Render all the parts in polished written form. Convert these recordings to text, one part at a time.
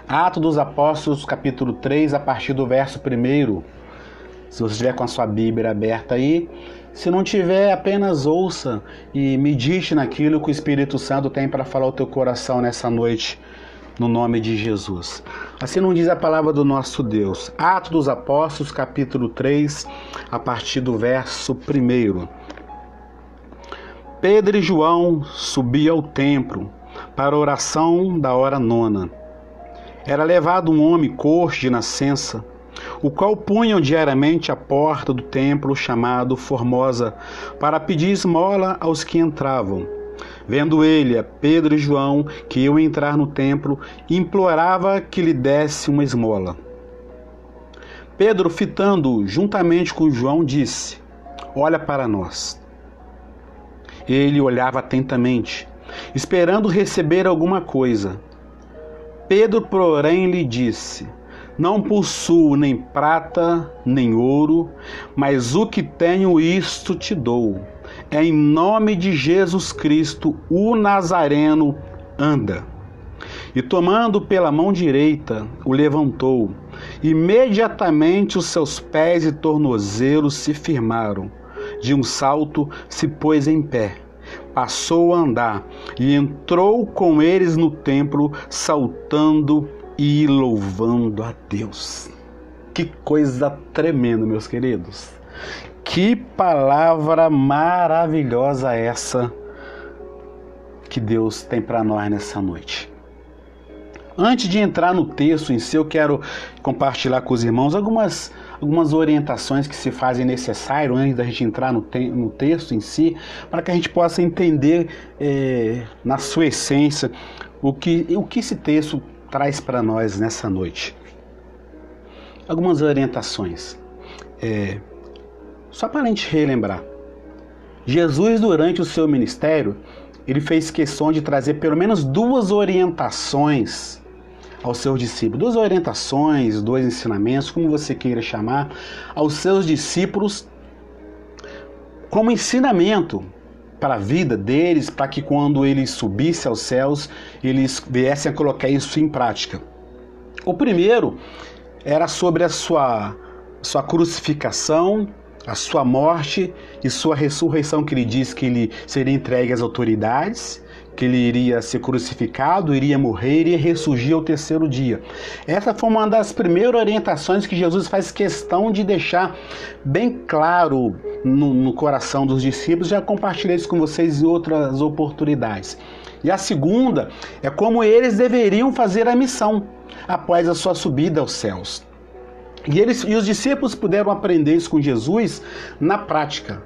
Atos dos Apóstolos, capítulo 3, a partir do verso 1. Se você estiver com a sua Bíblia aberta aí, se não tiver, apenas ouça e medite naquilo que o Espírito Santo tem para falar ao teu coração nessa noite, no nome de Jesus. Assim nos diz a palavra do nosso Deus. Atos dos Apóstolos, capítulo 3, a partir do verso 1. Pedro e João subiam ao templo para a oração da hora nona. Era levado um homem coxo de nascença, o qual punham diariamente à porta do templo chamado Formosa, para pedir esmola aos que entravam. Vendo ele a Pedro e João que iam entrar no templo, implorava que lhe desse uma esmola. Pedro, fitando-o juntamente com João, disse: "Olha para nós." Ele olhava atentamente, esperando receber alguma coisa. Pedro, porém, lhe disse: "Não possuo nem prata, nem ouro, mas o que tenho isto te dou. Em nome de Jesus Cristo, o Nazareno, anda." E tomando pela mão direita, o levantou. Imediatamente os seus pés e tornozelos se firmaram. De um salto se pôs em pé. Passou a andar e entrou com eles no templo, saltando e louvando a Deus. Que coisa tremenda, meus queridos. Que palavra maravilhosa essa que Deus tem para nós nessa noite. Antes de entrar no texto em si, eu quero compartilhar com os irmãos algumas orientações que se fazem necessário antes da gente entrar no texto em si, para que a gente possa entender na sua essência o que esse texto traz para nós nessa noite. Algumas orientações. Só para a gente relembrar. Jesus, durante o seu ministério, ele fez questão de trazer pelo menos duas orientações aos seus discípulos. Duas orientações, dois ensinamentos, como você queira chamar, aos seus discípulos, como ensinamento para a vida deles, para que quando eles subissem aos céus, eles viessem a colocar isso em prática. O primeiro era sobre a sua crucificação, a sua morte e sua ressurreição, que ele diz que ele seria entregue às autoridades, que ele iria ser crucificado, iria morrer, iria ressurgir ao terceiro dia. Essa foi uma das primeiras orientações que Jesus faz questão de deixar bem claro no coração dos discípulos. Já compartilhei isso com vocês em outras oportunidades. E a segunda é como eles deveriam fazer a missão após a sua subida aos céus. E os discípulos puderam aprender isso com Jesus na prática.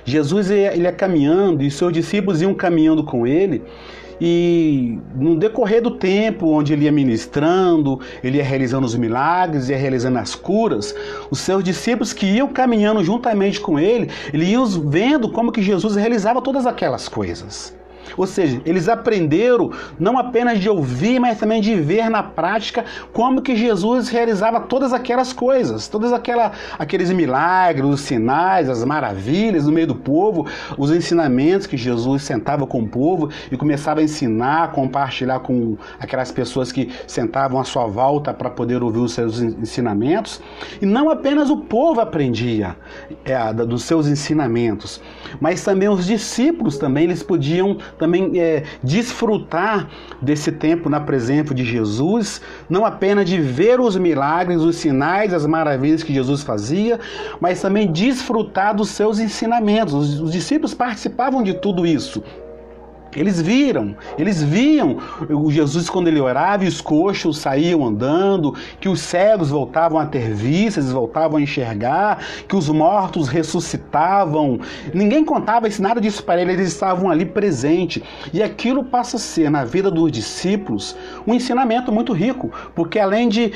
Jesus ele ia caminhando e seus discípulos iam caminhando com ele, e no decorrer do tempo onde ele ia ministrando, ele ia realizando os milagres, ia realizando as curas, os seus discípulos que iam caminhando juntamente com ele, eles iam vendo como que Jesus realizava todas aquelas coisas. Ou seja, eles aprenderam não apenas de ouvir, mas também de ver na prática como que Jesus realizava todas aquelas coisas, aqueles milagres, os sinais, as maravilhas no meio do povo, os ensinamentos que Jesus sentava com o povo e começava a ensinar, compartilhar com aquelas pessoas que sentavam à sua volta para poder ouvir os seus ensinamentos. E não apenas o povo aprendia dos seus ensinamentos, mas também os discípulos eles podiam desfrutar desse tempo na presença de Jesus, não apenas de ver os milagres, os sinais, as maravilhas que Jesus fazia, mas também desfrutar dos seus ensinamentos. Os discípulos participavam de tudo isso. Eles viam o Jesus quando ele orava, e os coxos saíam andando, que os cegos voltavam a ter vista, eles voltavam a enxergar, que os mortos ressuscitavam. Ninguém contava nada disso para eles estavam ali presentes. E aquilo passa a ser, na vida dos discípulos, um ensinamento muito rico, porque além de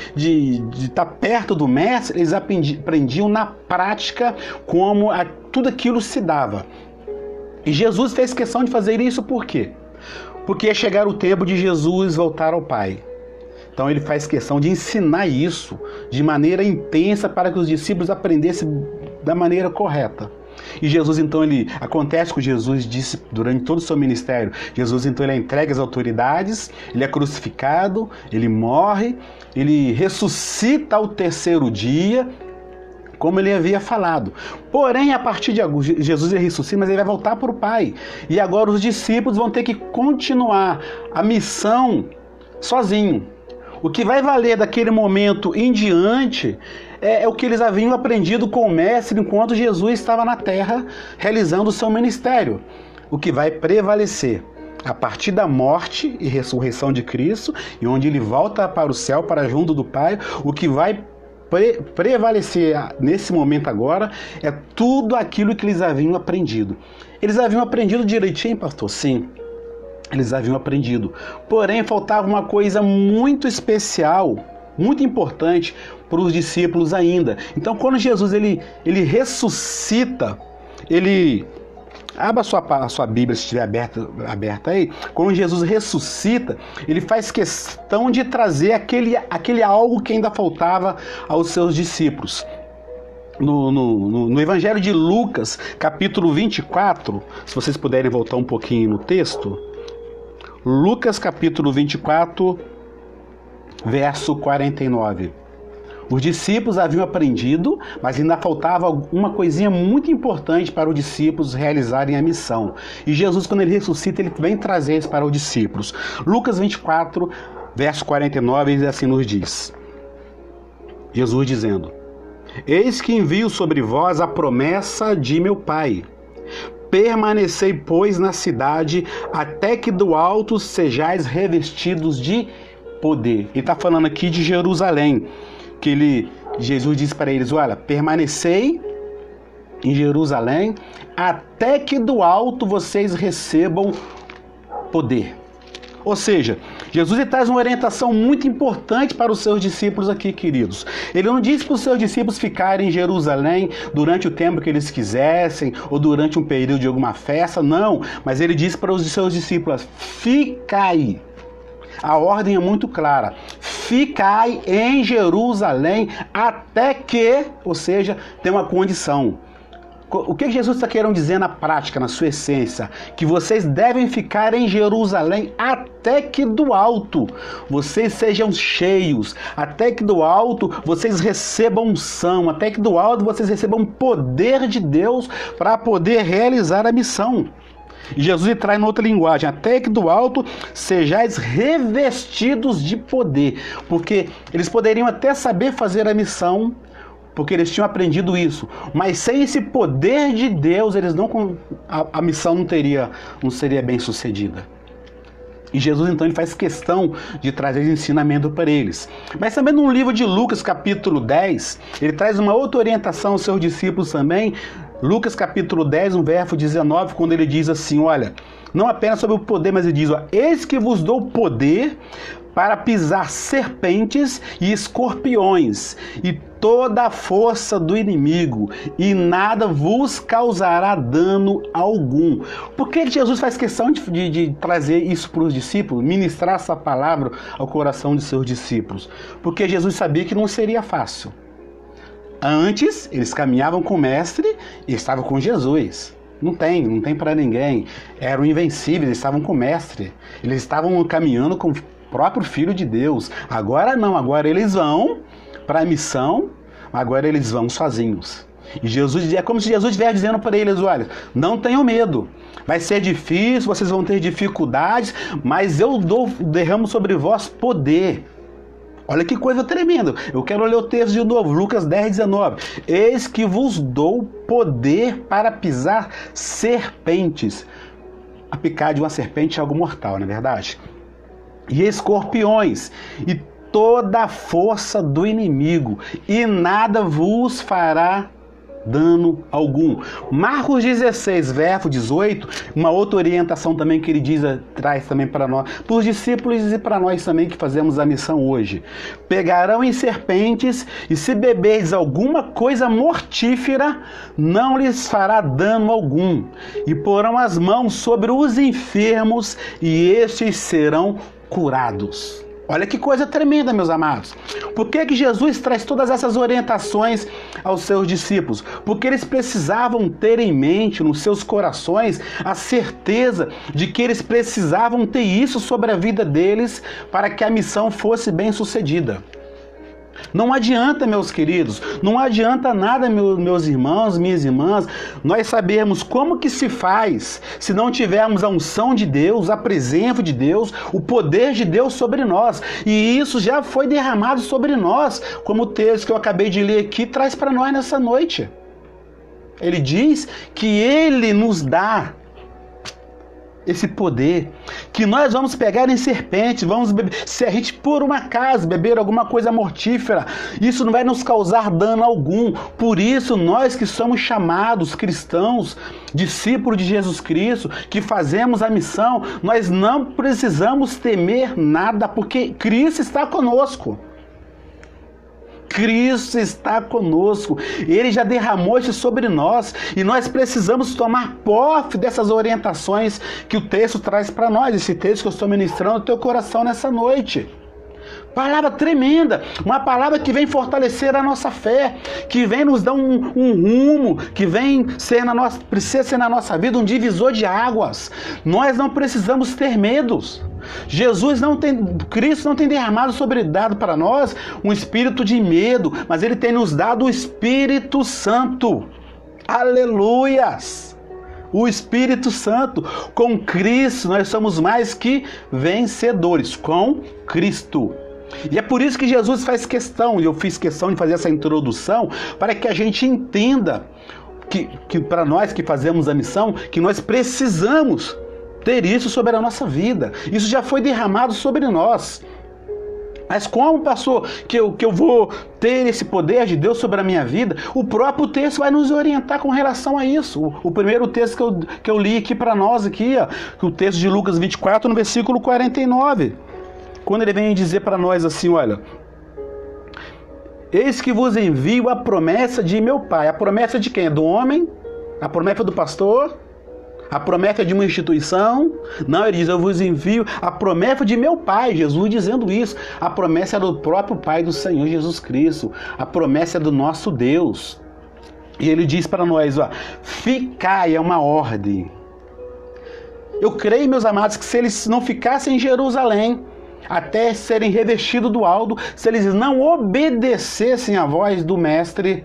estar perto do mestre, eles aprendiam na prática como tudo aquilo se dava. E Jesus fez questão de fazer isso por quê? Porque ia chegar o tempo de Jesus voltar ao Pai. Então ele faz questão de ensinar isso de maneira intensa para que os discípulos aprendessem da maneira correta. E Jesus, então, acontece o que Jesus disse durante todo o seu ministério. Jesus, então, ele é entregue às autoridades, ele é crucificado, ele morre, ele ressuscita ao terceiro dia, como ele havia falado. Porém, a partir de Jesus ele ressuscita, mas ele vai voltar para o Pai. E agora os discípulos vão ter que continuar a missão sozinho. O que vai valer daquele momento em diante é o que eles haviam aprendido com o Mestre enquanto Jesus estava na terra realizando o seu ministério. O que vai prevalecer a partir da morte e ressurreição de Cristo, e onde ele volta para o céu, para junto do Pai, o que vai prevalecer nesse momento agora é tudo aquilo que eles haviam aprendido. Eles haviam aprendido direitinho, pastor? Sim, eles haviam aprendido. Porém, faltava uma coisa muito especial, muito importante para os discípulos ainda. Então, quando Jesus ele ressuscita, ele... Abra a sua Bíblia, se estiver aberta aí. Quando Jesus ressuscita, ele faz questão de trazer aquele algo que ainda faltava aos seus discípulos. No Evangelho de Lucas, capítulo 24, se vocês puderem voltar um pouquinho no texto. Lucas, capítulo 24, verso 49. Os discípulos haviam aprendido, mas ainda faltava uma coisinha muito importante para os discípulos realizarem a missão. E Jesus, quando ele ressuscita, ele vem trazer isso para os discípulos. Lucas 24, verso 49, ele assim nos diz. Jesus dizendo: Eis que envio sobre vós a promessa de meu Pai. Permanecei, pois, na cidade, até que do alto sejais revestidos de poder. Ele está falando aqui de Jerusalém. Jesus disse para eles: olha, permanecei em Jerusalém até que do alto vocês recebam poder. Ou seja, Jesus traz uma orientação muito importante para os seus discípulos aqui, queridos. Ele não disse para os seus discípulos ficarem em Jerusalém durante o tempo que eles quisessem ou durante um período de alguma festa, não. Mas ele disse para os seus discípulos: ficai. A ordem é muito clara. Ficai em Jerusalém até que, ou seja, tem uma condição. O que Jesus está querendo dizer na prática, na sua essência? Que vocês devem ficar em Jerusalém até que do alto vocês sejam cheios, até que do alto vocês recebam unção, até que do alto vocês recebam poder de Deus para poder realizar a missão. E Jesus traz em outra linguagem: até que do alto sejais revestidos de poder. Porque eles poderiam até saber fazer a missão, porque eles tinham aprendido isso, mas sem esse poder de Deus, a missão não seria bem sucedida. E Jesus, então, ele faz questão de trazer esse ensinamento para eles. Mas também no livro de Lucas, capítulo 10, ele traz uma outra orientação aos seus discípulos também. Lucas, capítulo 10, no verso 19, quando ele diz assim, olha, não apenas sobre o poder, mas ele diz, ó, eis que vos dou poder para pisar serpentes e escorpiões e toda a força do inimigo, e nada vos causará dano algum. Por que Jesus faz questão de trazer isso para os discípulos, ministrar essa palavra ao coração de seus discípulos? Porque Jesus sabia que não seria fácil. Antes, eles caminhavam com o Mestre e estavam com Jesus. Não tem para ninguém. Eram invencíveis, eles estavam com o Mestre. Eles estavam caminhando com o próprio Filho de Deus. Agora não, agora eles vão para a missão, agora eles vão sozinhos. E Jesus, é como se Jesus estivesse dizendo para eles, olha, não tenham medo. Vai ser difícil, vocês vão ter dificuldades, mas eu derramo sobre vós poder. Olha que coisa tremenda. Eu quero ler o texto de novo, Lucas 10, 19. Eis que vos dou poder para pisar serpentes. A picada de uma serpente é algo mortal, não é verdade? E escorpiões, e toda a força do inimigo, e nada vos fará dano algum. Marcos 16, verso 18, uma outra orientação também que ele traz também para nós, para os discípulos e para nós também que fazemos a missão hoje. Pegarão em serpentes, e se beberdes alguma coisa mortífera, não lhes fará dano algum. E porão as mãos sobre os enfermos, e estes serão curados. Olha que coisa tremenda, meus amados. Por que Jesus traz todas essas orientações aos seus discípulos? Porque eles precisavam ter em mente, nos seus corações, a certeza de que eles precisavam ter isso sobre a vida deles para que a missão fosse bem sucedida. Não adianta, meus queridos, não adianta nada, meus irmãos, minhas irmãs, nós sabermos como que se faz se não tivermos a unção de Deus, a presença de Deus, o poder de Deus sobre nós. E isso já foi derramado sobre nós, como o texto que eu acabei de ler aqui traz para nós nessa noite. Ele diz que Ele nos dá esse poder, que nós vamos pegar em serpentes, vamos beber, se a gente por um acaso beber alguma coisa mortífera, isso não vai nos causar dano algum. Por isso nós que somos chamados cristãos, discípulos de Jesus Cristo, que fazemos a missão, nós não precisamos temer nada, porque Cristo está conosco. Cristo está conosco, Ele já derramou isso sobre nós e nós precisamos tomar posse dessas orientações que o texto traz para nós, esse texto que eu estou ministrando no teu coração nessa noite. Palavra tremenda, uma palavra que vem fortalecer a nossa fé, que vem nos dar um rumo, que vem ser precisa ser na nossa vida um divisor de águas. Nós não precisamos ter medos. Cristo não tem dado para nós um espírito de medo, mas Ele tem nos dado o Espírito Santo. Aleluias! O Espírito Santo. Com Cristo nós somos mais que vencedores, com Cristo. E é por isso que Jesus faz questão, e eu fiz questão de fazer essa introdução, para que a gente entenda que para nós que fazemos a missão, que nós precisamos ter isso sobre a nossa vida. Isso já foi derramado sobre nós. Mas como, pastor, que eu vou ter esse poder de Deus sobre a minha vida? O próprio texto vai nos orientar com relação a isso. O primeiro texto que eu li aqui para nós, aqui, ó, o texto de Lucas 24, no versículo 49. Quando ele vem dizer para nós assim, olha: eis que vos envio a promessa de meu Pai. A promessa de quem? É do homem? A promessa do pastor? A promessa de uma instituição? Não, ele diz: eu vos envio a promessa de meu Pai. Jesus dizendo isso. A promessa é do próprio Pai do Senhor Jesus Cristo. A promessa é do nosso Deus. E ele diz para nós, ó: ficai, é uma ordem. Eu creio, meus amados, que se eles não ficassem em Jerusalém até serem revestidos do alto, se eles não obedecessem à voz do Mestre,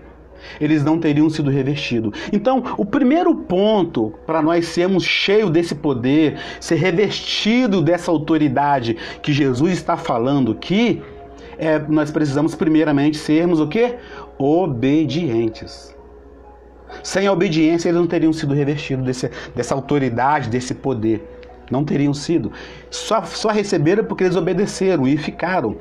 eles não teriam sido revestidos. Então, o primeiro ponto para nós sermos cheios desse poder, ser revestido dessa autoridade que Jesus está falando aqui, nós precisamos primeiramente sermos o quê? Obedientes. Sem a obediência, eles não teriam sido revestidos dessa autoridade, desse poder. Não teriam sido. Só receberam porque eles obedeceram e ficaram.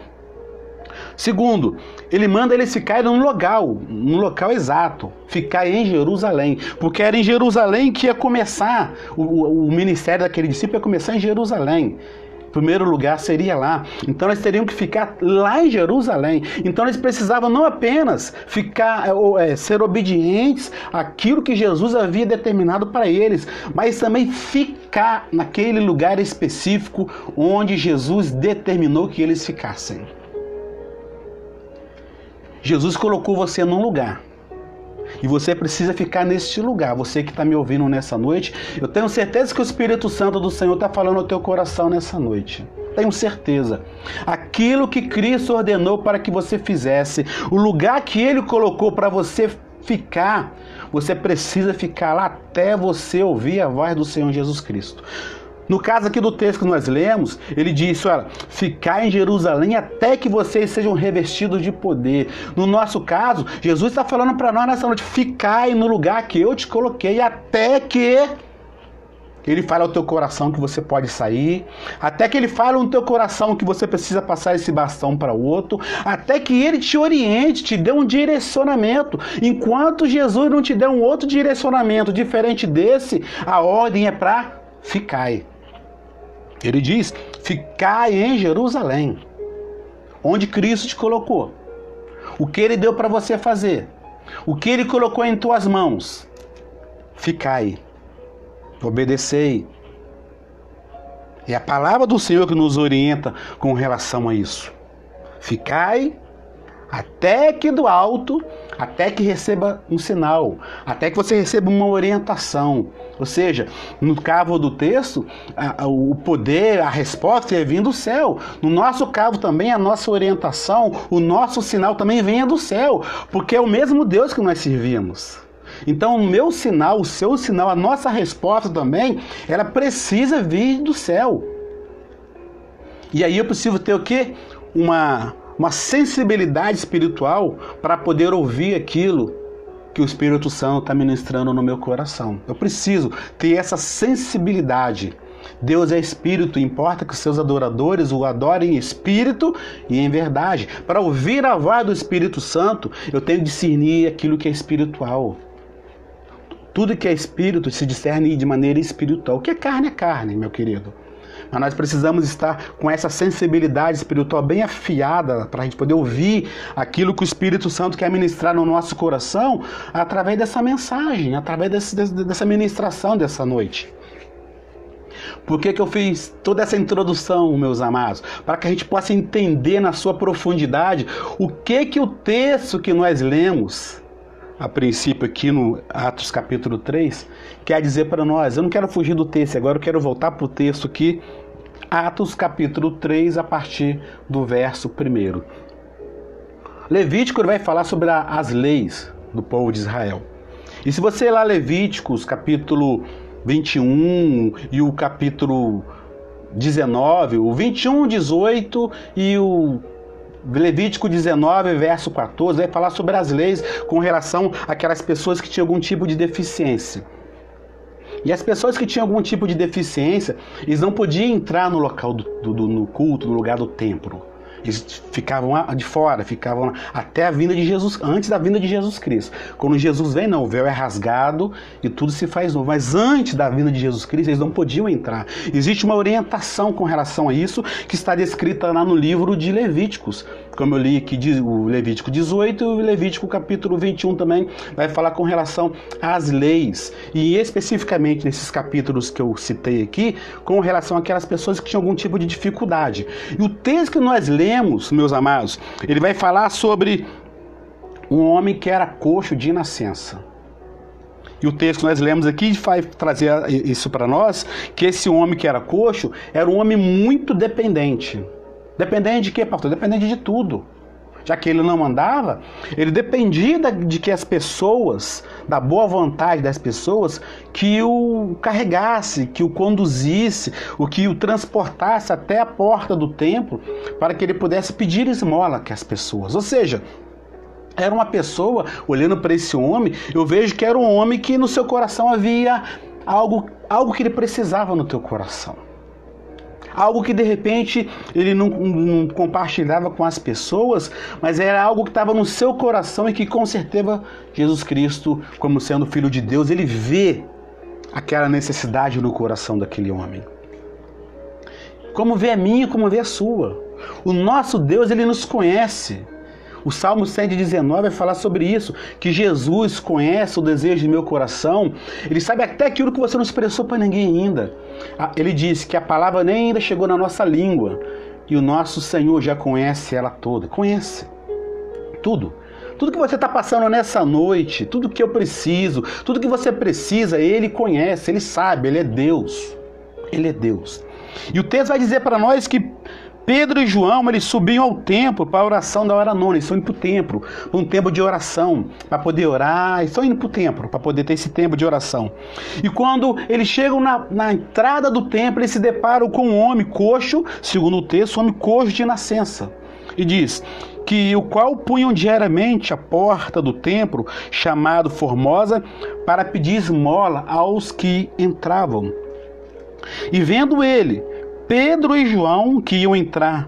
Segundo, ele manda eles ficarem num local exato, ficar em Jerusalém, porque era em Jerusalém que ia começar, o ministério daquele discípulo ia começar em Jerusalém. O primeiro lugar seria lá. Então eles teriam que ficar lá em Jerusalém. Então eles precisavam não apenas ser obedientes àquilo que Jesus havia determinado para eles, mas também ficar naquele lugar específico onde Jesus determinou que eles ficassem. Jesus colocou você num lugar. E você precisa ficar neste lugar. Você que está me ouvindo nessa noite, eu tenho certeza que o Espírito Santo do Senhor está falando ao teu coração nessa noite. Tenho certeza. Aquilo que Cristo ordenou para que você fizesse, o lugar que Ele colocou para você ficar, você precisa ficar lá até você ouvir a voz do Senhor Jesus Cristo. No caso aqui do texto que nós lemos, ele diz, olha, ficar em Jerusalém até que vocês sejam revestidos de poder. No nosso caso, Jesus está falando para nós nessa noite, ficai no lugar que eu te coloquei até que Ele fale ao teu coração que você pode sair, até que Ele fale no teu coração que você precisa passar esse bastão para o outro, até que Ele te oriente, te dê um direcionamento. Enquanto Jesus não te der um outro direcionamento diferente desse, a ordem é para ficai. Ele diz, ficai em Jerusalém, onde Cristo te colocou. O que Ele deu para você fazer, o que Ele colocou em tuas mãos, ficai, obedecei. É a palavra do Senhor que nos orienta com relação a isso. Ficai até que do alto, até que receba um sinal, até que você receba uma orientação. Ou seja, no cavo do texto, o poder, a resposta é vir do céu. No nosso cavo também, a nossa orientação, o nosso sinal também vem do céu, porque é o mesmo Deus que nós servimos. Então, o meu sinal, o seu sinal, a nossa resposta também, ela precisa vir do céu. E aí eu preciso ter o quê? Uma sensibilidade espiritual para poder ouvir aquilo que o Espírito Santo está ministrando no meu coração. Eu preciso ter essa sensibilidade. Deus é espírito, importa que os seus adoradores o adorem em espírito e em verdade. Para ouvir a voz do Espírito Santo, eu tenho que discernir aquilo que é espiritual. Tudo que é espírito se discerne de maneira espiritual. O que é carne, meu querido. Mas nós precisamos estar com essa sensibilidade espiritual bem afiada para a gente poder ouvir aquilo que o Espírito Santo quer ministrar no nosso coração através dessa mensagem, através dessa ministração dessa noite. Por que eu fiz toda essa introdução, meus amados? Para que a gente possa entender na sua profundidade o que o texto que nós lemos a princípio aqui no Atos capítulo 3, quer dizer para nós. Eu não quero fugir do texto agora, eu quero voltar para o texto aqui, Atos capítulo 3, a partir do verso 1. Levítico vai falar sobre as leis do povo de Israel. E se você lá Levíticos capítulo 21 e o capítulo 19, o 21, 18 e o Levítico 19, verso 14, vai falar sobre as leis com relação àquelas pessoas que tinham algum tipo de deficiência. E as pessoas que tinham algum tipo de deficiência, eles não podiam entrar no local no culto, no lugar do templo. Eles ficavam de fora, ficavam até a vinda de Jesus, antes da vinda de Jesus Cristo. Quando Jesus vem, não, o véu é rasgado e tudo se faz novo. Mas antes da vinda de Jesus Cristo, eles não podiam entrar. Existe uma orientação com relação a isso que está descrita lá no livro de Levíticos. Como eu li aqui, o Levítico 18 e o Levítico capítulo 21 também vai falar com relação às leis. E especificamente nesses capítulos que eu citei aqui, com relação àquelas pessoas que tinham algum tipo de dificuldade. E o texto que nós lemos, meus amados, ele vai falar sobre um homem que era coxo de nascença. E o texto que nós lemos aqui vai trazer isso para nós, que esse homem que era coxo era um homem muito dependente. Dependente de quê, pastor? Dependente de tudo. Já que ele não andava, ele dependia de que as pessoas, da boa vontade das pessoas, que o carregasse, que o conduzisse, o que o transportasse até a porta do templo, para que ele pudesse pedir esmola às pessoas. Ou seja, era uma pessoa, olhando para esse homem, eu vejo que era um homem que no seu coração havia algo que ele precisava no teu coração. Algo que de repente ele não compartilhava com as pessoas, mas era algo que estava no seu coração e que com certeza Jesus Cristo, como sendo Filho de Deus, ele vê aquela necessidade no coração daquele homem. Como vê a minha, como vê a sua. O nosso Deus, ele nos conhece. O Salmo 119 vai falar sobre isso, que Jesus conhece o desejo do meu coração, ele sabe até aquilo que você não expressou para ninguém ainda. Ele disse que a palavra nem ainda chegou na nossa língua, e o nosso Senhor já conhece ela toda, conhece tudo. Tudo que você está passando nessa noite, tudo que eu preciso, tudo que você precisa, Ele conhece, Ele sabe, Ele é Deus. Ele é Deus. E o texto vai dizer para nós que Pedro e João, eles subiam ao templo para a oração da hora nona. Eles estão indo para o templo, para um tempo de oração, para poder orar. Eles estão indo para o templo, para poder ter esse tempo de oração. E quando eles chegam na entrada do templo, eles se deparam com um homem coxo, segundo o texto, um homem coxo de nascença. E diz que o qual punham diariamente à porta do templo, chamado Formosa, para pedir esmola aos que entravam. E vendo ele Pedro e João, que iam entrar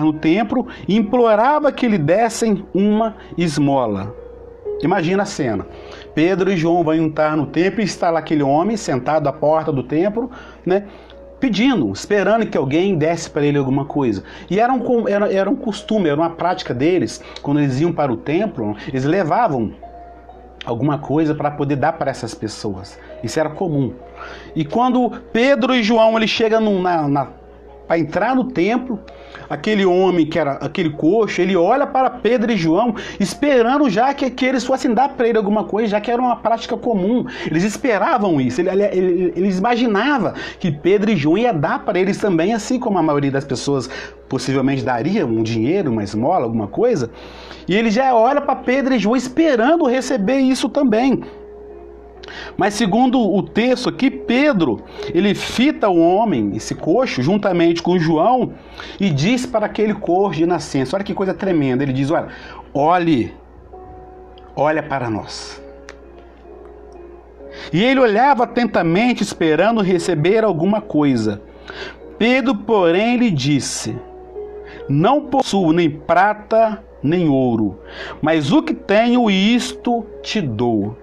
no templo, implorava que lhe dessem uma esmola. Imagina a cena. Pedro e João vão entrar no templo e está lá aquele homem sentado à porta do templo, né, pedindo, esperando que alguém desse para ele alguma coisa. E era um costume, era uma prática deles, quando eles iam para o templo, eles levavam alguma coisa para poder dar para essas pessoas. Isso era comum. E quando Pedro e João eles chegam para entrar no templo, aquele homem que era aquele coxo, ele olha para Pedro e João, esperando já que eles fossem dar para ele alguma coisa, já que era uma prática comum. Eles esperavam isso, eles imaginavam que Pedro e João ia dar para eles também, assim como a maioria das pessoas possivelmente daria um dinheiro, uma esmola, alguma coisa. E ele já olha para Pedro e João esperando receber isso também. Mas segundo o texto aqui, Pedro, ele fita o homem, esse coxo, juntamente com João, e diz para aquele coxo de nascença, olha que coisa tremenda, ele diz, olha para nós. E ele olhava atentamente, esperando receber alguma coisa. Pedro, porém, lhe disse, não possuo nem prata, nem ouro, mas o que tenho, isto te dou.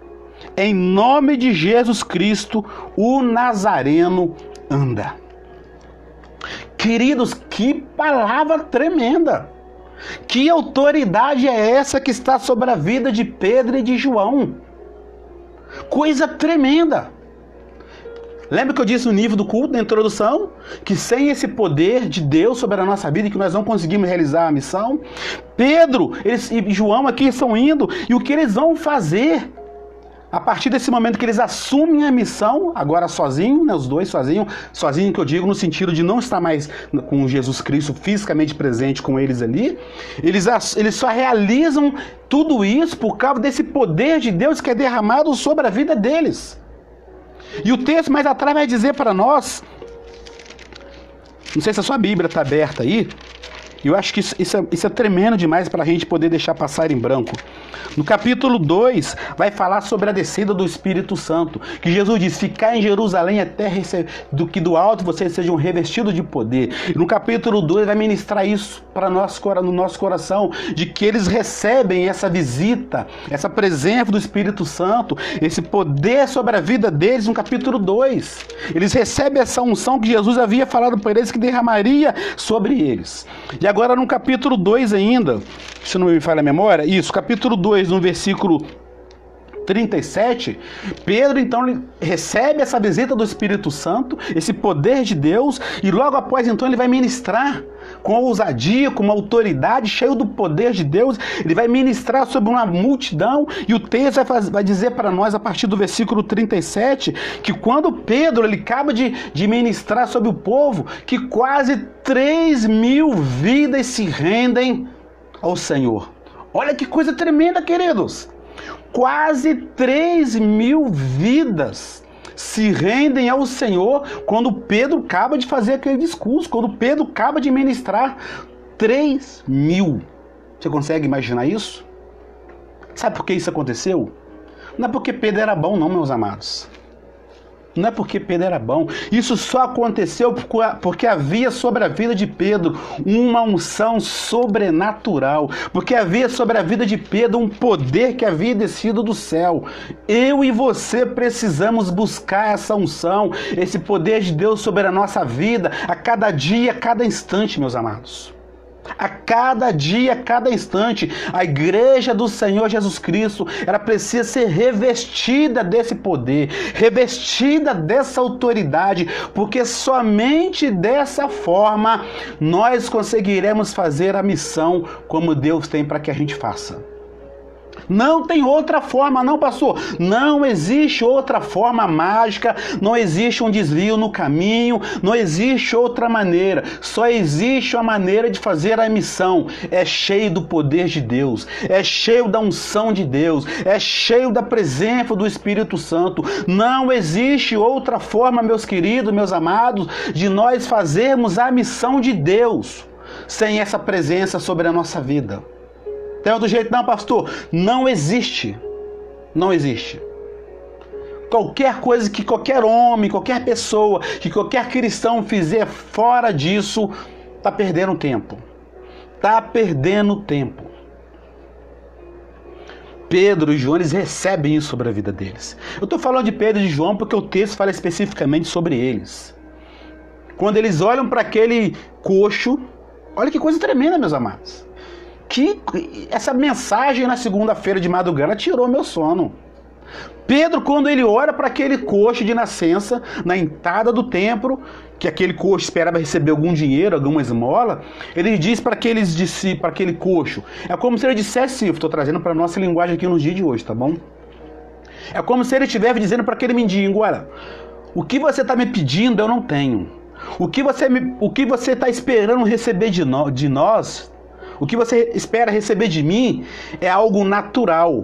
Em nome de Jesus Cristo, o Nazareno, anda. Queridos, que palavra tremenda! Que autoridade é essa que está sobre a vida de Pedro e de João? Coisa tremenda! Lembra que eu disse no nível do culto, na introdução? Que sem esse poder de Deus sobre a nossa vida, que nós não conseguimos realizar a missão. Pedro e João aqui estão indo, e o que eles vão fazer? A partir desse momento que eles assumem a missão, agora sozinho, né, os dois sozinho que eu digo no sentido de não estar mais com Jesus Cristo fisicamente presente com eles ali, eles só realizam tudo isso por causa desse poder de Deus que é derramado sobre a vida deles. E o texto mais atrás vai dizer para nós, não sei se a sua Bíblia está aberta aí, eu acho que isso é tremendo demais para a gente poder deixar passar em branco. No capítulo 2, vai falar sobre a descida do Espírito Santo. Que Jesus diz, ficar em Jerusalém até do que do alto vocês sejam revestidos de poder. E no capítulo 2 vai ministrar isso para nós, no nosso coração, de que eles recebem essa visita, essa presença do Espírito Santo, esse poder sobre a vida deles no capítulo 2. Eles recebem essa unção que Jesus havia falado para eles que derramaria sobre eles. E agora no capítulo 2 ainda, se não me falha a memória, isso, capítulo 2, no versículo 37, Pedro então recebe essa visita do Espírito Santo, esse poder de Deus, e logo após então ele vai ministrar com ousadia, com uma autoridade, cheio do poder de Deus, ele vai ministrar sobre uma multidão, e o texto vai dizer para nós, a partir do versículo 37, que quando Pedro ele acaba de ministrar sobre o povo, que quase 3.000 vidas se rendem ao Senhor. Olha que coisa tremenda, queridos! Quase 3.000 vidas se rendem ao Senhor quando Pedro acaba de fazer aquele discurso, quando Pedro acaba de ministrar. 3.000. Você consegue imaginar isso? Sabe por que isso aconteceu? Não é porque Pedro era bom, não, meus amados. Não é porque Pedro era bom. Isso só aconteceu porque havia sobre a vida de Pedro uma unção sobrenatural. Porque havia sobre a vida de Pedro um poder que havia descido do céu. Eu e você precisamos buscar essa unção, esse poder de Deus sobre a nossa vida, a cada dia, a cada instante, meus amados. A cada dia, a cada instante, a igreja do Senhor Jesus Cristo, ela precisa ser revestida desse poder, revestida dessa autoridade, porque somente dessa forma nós conseguiremos fazer a missão como Deus tem para que a gente faça. Não tem outra forma, não, pastor. Não existe outra forma mágica, não existe um desvio no caminho, não existe outra maneira. Só existe uma maneira de fazer a missão. É cheio do poder de Deus, é cheio da unção de Deus, é cheio da presença do Espírito Santo. Não existe outra forma, meus queridos, meus amados, de nós fazermos a missão de Deus sem essa presença sobre a nossa vida. Tem outro jeito não, pastor? Não existe. Não existe. Qualquer coisa que qualquer homem, qualquer pessoa, que qualquer cristão fizer fora disso, está perdendo tempo. Está perdendo tempo. Pedro e João, eles recebem isso sobre a vida deles. Eu estou falando de Pedro e João porque o texto fala especificamente sobre eles. Quando eles olham para aquele coxo, olha que coisa tremenda, meus amados. Que essa mensagem na segunda-feira de madrugada tirou meu sono. Pedro, quando ele ora para aquele coxo de nascença, na entrada do templo, que aquele coxo esperava receber algum dinheiro, alguma esmola, ele diz para aquele coxo, é como se ele dissesse, estou trazendo para a nossa linguagem aqui no dia de hoje, tá bom? É como se ele estivesse dizendo para aquele mendigo, olha, o que você está me pedindo eu não tenho. O que você está esperando receber de nós, o que você espera receber de mim é algo natural.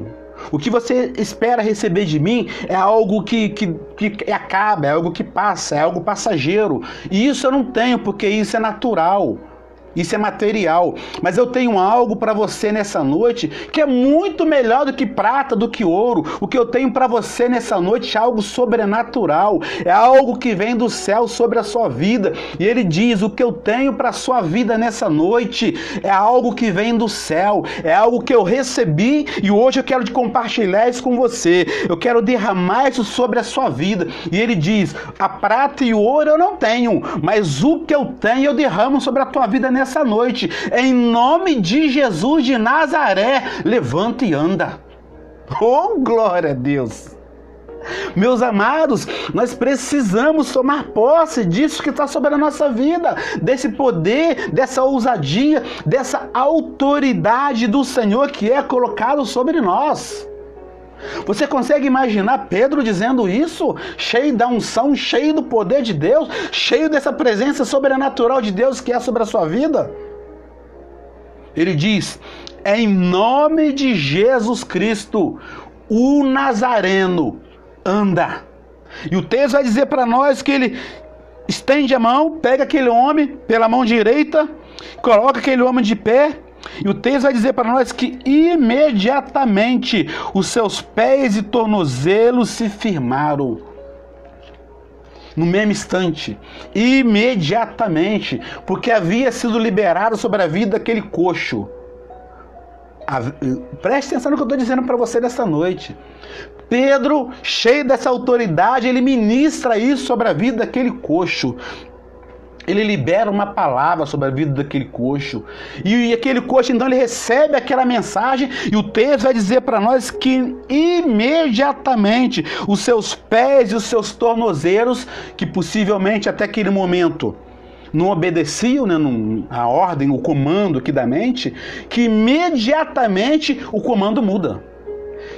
O que você espera receber de mim é algo que acaba, é algo que passa, é algo passageiro. E isso eu não tenho, porque isso é natural. Isso é material, mas eu tenho algo para você nessa noite que é muito melhor do que prata, do que ouro. O que eu tenho para você nessa noite é algo sobrenatural, é algo que vem do céu sobre a sua vida. E ele diz, o que eu tenho para a sua vida nessa noite é algo que vem do céu, é algo que eu recebi e hoje eu quero compartilhar isso com você. Eu quero derramar isso sobre a sua vida. E ele diz, a prata e o ouro eu não tenho, mas o que eu tenho eu derramo sobre a tua vida nessa noite, em nome de Jesus de Nazaré, levanta e anda. Oh, glória a Deus! Meus amados, nós precisamos tomar posse disso que está sobre a nossa vida, desse poder, dessa ousadia, dessa autoridade do Senhor que é colocado sobre nós. Você consegue imaginar Pedro dizendo isso? Cheio da unção, cheio do poder de Deus, cheio dessa presença sobrenatural de Deus que é sobre a sua vida? Ele diz, em nome de Jesus Cristo, o Nazareno, anda. E o texto vai dizer para nós que ele estende a mão, pega aquele homem pela mão direita, coloca aquele homem de pé. E o texto vai dizer para nós que imediatamente os seus pés e tornozelos se firmaram. No mesmo instante, imediatamente, porque havia sido liberado sobre a vida daquele coxo. Preste atenção no que eu estou dizendo para você nessa noite. Pedro, cheio dessa autoridade, ele ministra isso sobre a vida daquele coxo. Ele libera uma palavra sobre a vida daquele coxo. E aquele coxo, então, ele recebe aquela mensagem. E o texto vai dizer para nós que imediatamente os seus pés e os seus tornozelos, que possivelmente até aquele momento não obedeciam, né, a ordem, o comando aqui da mente, que imediatamente o comando muda.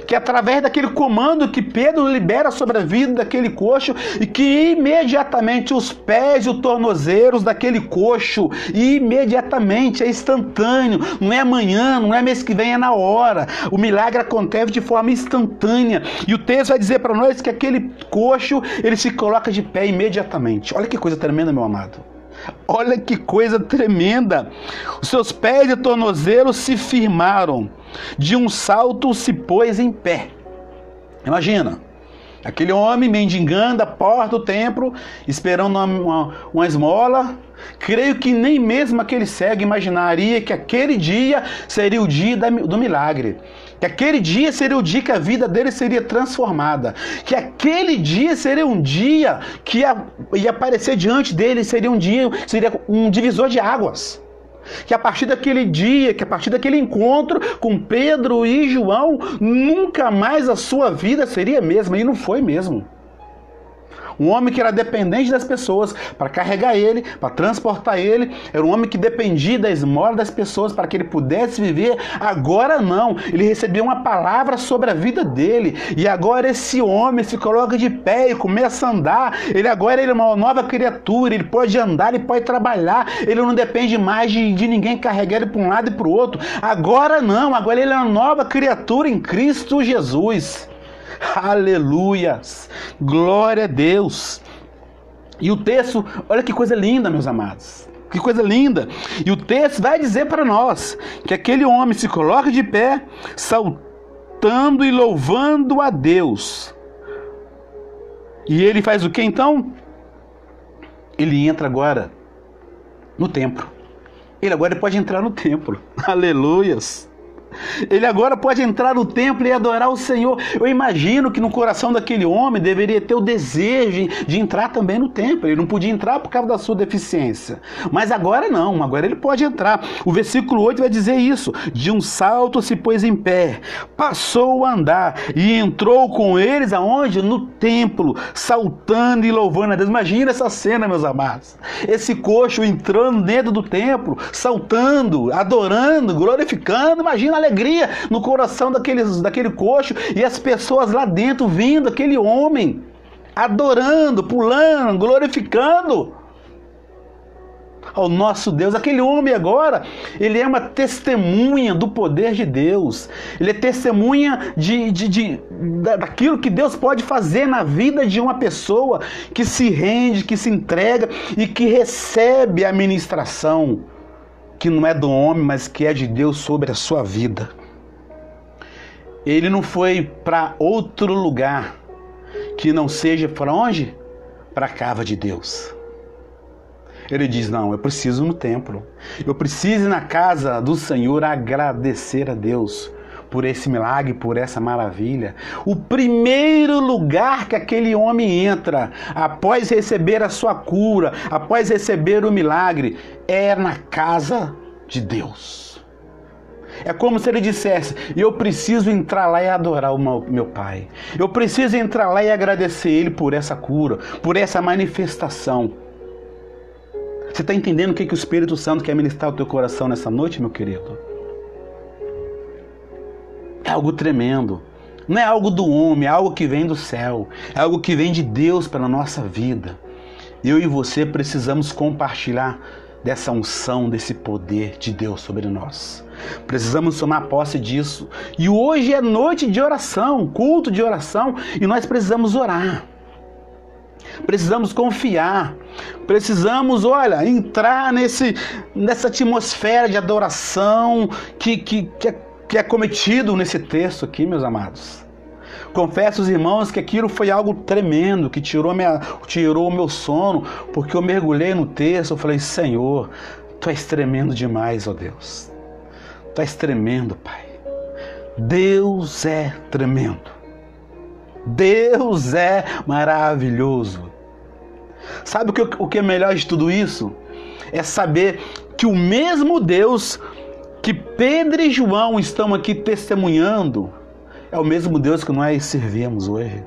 Que através daquele comando que Pedro libera sobre a vida daquele coxo, e que imediatamente os pés e os tornozelos daquele coxo, imediatamente, é instantâneo, não é amanhã, não é mês que vem, é na hora. O milagre acontece de forma instantânea. E o texto vai dizer para nós que aquele coxo, ele se coloca de pé imediatamente. Olha que coisa tremenda, meu amado. Olha que coisa tremenda. Os seus pés e tornozelos se firmaram. De um salto se pôs em pé. Imagina, aquele homem mendigando a porta do templo, esperando uma esmola. Creio que nem mesmo aquele cego imaginaria que aquele dia seria o dia do milagre. Que aquele dia seria o dia que a vida dele seria transformada. Que aquele dia seria um dia que ia aparecer diante dele, seria um divisor de águas. Que a partir daquele dia, que a partir daquele encontro com Pedro e João, nunca mais a sua vida seria a mesma. E não foi mesmo. Um homem que era dependente das pessoas para carregar ele, para transportar ele. Era um homem que dependia da esmola das pessoas para que ele pudesse viver. Agora não. Ele recebeu uma palavra sobre a vida dele. E agora esse homem se coloca de pé e começa a andar. Ele agora é uma nova criatura. Ele pode andar, ele pode trabalhar. Ele não depende mais de ninguém carregar ele para um lado e para o outro. Agora não. Agora ele é uma nova criatura em Cristo Jesus. Aleluias, glória a Deus. E o texto, olha que coisa linda, meus amados, que coisa linda. E o texto vai dizer para nós que aquele homem se coloca de pé, saltando e louvando a Deus. E ele faz o que então? Ele entra agora no templo. Ele agora pode entrar no templo. Aleluias. Ele agora pode entrar no templo e adorar o Senhor. Eu imagino que no coração daquele homem deveria ter o desejo de entrar também no templo. Ele não podia entrar por causa da sua deficiência. Mas agora não, agora ele pode entrar. O versículo 8 vai dizer isso. De um salto se pôs em pé, passou a andar e entrou com eles aonde? No templo, saltando e louvando a Deus. Imagina essa cena, meus amados. Esse coxo entrando dentro do templo, saltando, adorando, glorificando. Imagina a alegria no coração daquele coxo e as pessoas lá dentro vindo, aquele homem adorando, pulando, glorificando ao nosso Deus. Aquele homem agora, ele é uma testemunha do poder de Deus. Ele é testemunha daquilo que Deus pode fazer na vida de uma pessoa que se rende, que se entrega e que recebe a ministração que não é do homem, mas que é de Deus sobre a sua vida. Ele não foi para outro lugar que não seja para onde? Para a casa de Deus. Ele diz, não, eu preciso ir no templo. Eu preciso ir na casa do Senhor agradecer a Deus por esse milagre, por essa maravilha. O primeiro lugar que aquele homem entra, após receber a sua cura, após receber o milagre, é na casa de Deus. É como se ele dissesse, eu preciso entrar lá e adorar o meu Pai. Eu preciso entrar lá e agradecer Ele por essa cura, por essa manifestação. Você está entendendo o que o Espírito Santo quer ministrar ao teu coração nessa noite, meu querido? É algo tremendo. Não é algo do homem, é algo que vem do céu. É algo que vem de Deus para a nossa vida. Eu e você precisamos compartilhar dessa unção, desse poder de Deus sobre nós. Precisamos tomar posse disso. E hoje é noite de oração, culto de oração, e nós precisamos orar. Precisamos confiar. Precisamos, entrar nessa atmosfera de adoração que é cometido nesse texto aqui, meus amados. Confesso aos irmãos que aquilo foi algo tremendo, que tirou o meu sono, porque eu mergulhei no texto, eu falei, Senhor, Tu és tremendo demais, ó Deus. Tu és tremendo, Pai. Deus é tremendo. Deus é maravilhoso. Sabe o que é melhor de tudo isso? É saber que o mesmo Deus que Pedro e João estão aqui testemunhando é o mesmo Deus que nós servimos hoje.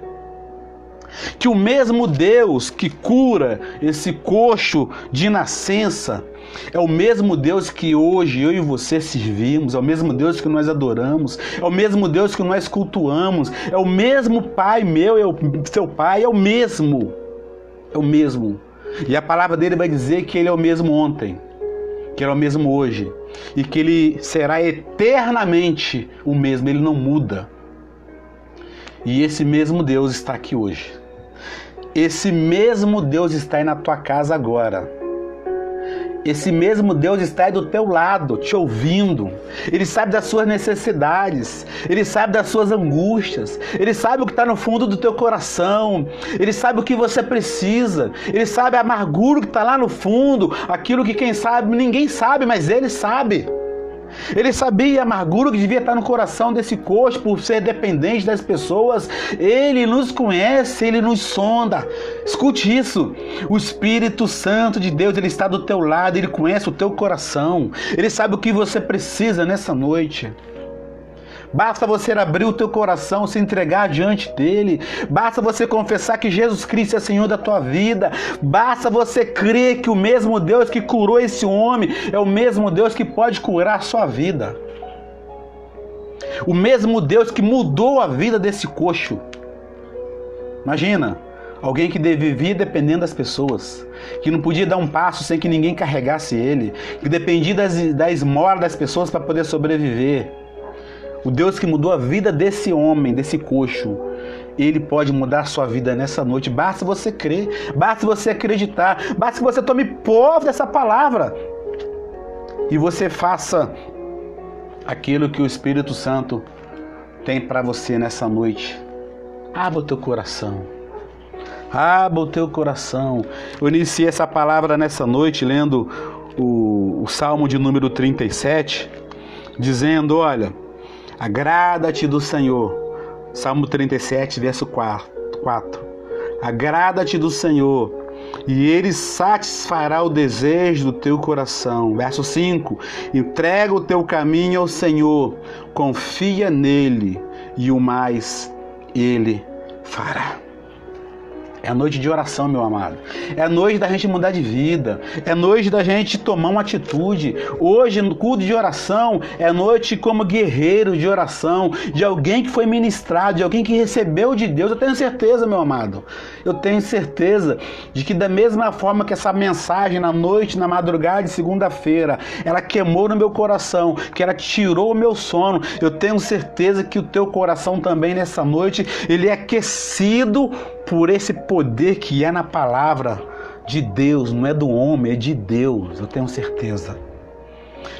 Que o mesmo Deus que cura esse coxo de nascença é o mesmo Deus que hoje eu e você servimos, é o mesmo Deus que nós adoramos, é o mesmo Deus que nós cultuamos, é o mesmo Pai meu, seu Pai, é o mesmo. É o mesmo. E a palavra dele vai dizer que ele é o mesmo ontem, que ele é o mesmo hoje, e que ele será eternamente o mesmo, ele não muda. E esse mesmo Deus está aqui hoje. Esse mesmo Deus está aí na tua casa agora. Esse mesmo Deus está aí do teu lado, te ouvindo. Ele sabe das suas necessidades. Ele sabe das suas angústias. Ele sabe o que está no fundo do teu coração. Ele sabe o que você precisa. Ele sabe a amargura que está lá no fundo. Aquilo que quem sabe, ninguém sabe, mas Ele sabe. Ele sabia a amargura que devia estar no coração desse coxo por ser dependente das pessoas. Ele nos conhece, Ele nos sonda. Escute isso. O Espírito Santo de Deus, Ele está do teu lado, Ele conhece o teu coração. Ele sabe o que você precisa nessa noite. Basta você abrir o teu coração, se entregar diante dele. Basta você confessar que Jesus Cristo é Senhor da tua vida. Basta você crer que o mesmo Deus que curou esse homem é o mesmo Deus que pode curar a sua vida. O mesmo Deus que mudou a vida desse coxo. Imagina, alguém que vivia dependendo das pessoas, que não podia dar um passo sem que ninguém carregasse ele, que dependia da esmola das pessoas para poder sobreviver. O Deus que mudou a vida desse homem, desse coxo, Ele pode mudar a sua vida nessa noite. Basta você crer, basta você acreditar, basta que você tome posse dessa palavra e você faça aquilo que o Espírito Santo tem para você nessa noite. Abra o teu coração. Abra o teu coração. Eu iniciei essa palavra nessa noite lendo o Salmo de número 37, dizendo, olha, Agrada-te do Senhor. Salmo 37, verso 4. Agrada-te do Senhor, e Ele satisfará o desejo do teu coração. Verso 5. Entrega o teu caminho ao Senhor, confia nele, e o mais Ele fará. É noite de oração, meu amado. É noite da gente mudar de vida. É noite da gente tomar uma atitude. Hoje, no culto de oração, é noite como guerreiro de oração, de alguém que foi ministrado, de alguém que recebeu de Deus. Eu tenho certeza, meu amado. Eu tenho certeza de que da mesma forma que essa mensagem na noite, na madrugada de segunda-feira, ela queimou no meu coração, que ela tirou o meu sono, eu tenho certeza que o teu coração também nessa noite, ele é aquecido por esse poder que é na palavra de Deus, não é do homem, é de Deus, eu tenho certeza.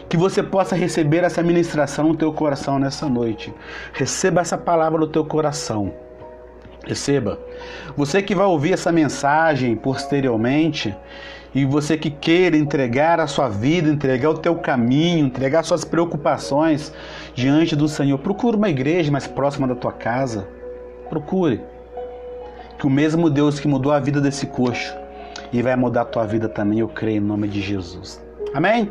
Que você possa receber essa ministração no teu coração nessa noite. Receba essa palavra no teu coração. Receba. Você que vai ouvir essa mensagem posteriormente, e você que queira entregar a sua vida, entregar o teu caminho, entregar suas preocupações diante do Senhor, procure uma igreja mais próxima da tua casa. Procure. Que o mesmo Deus que mudou a vida desse coxo, e vai mudar a tua vida também, eu creio em nome de Jesus. Amém?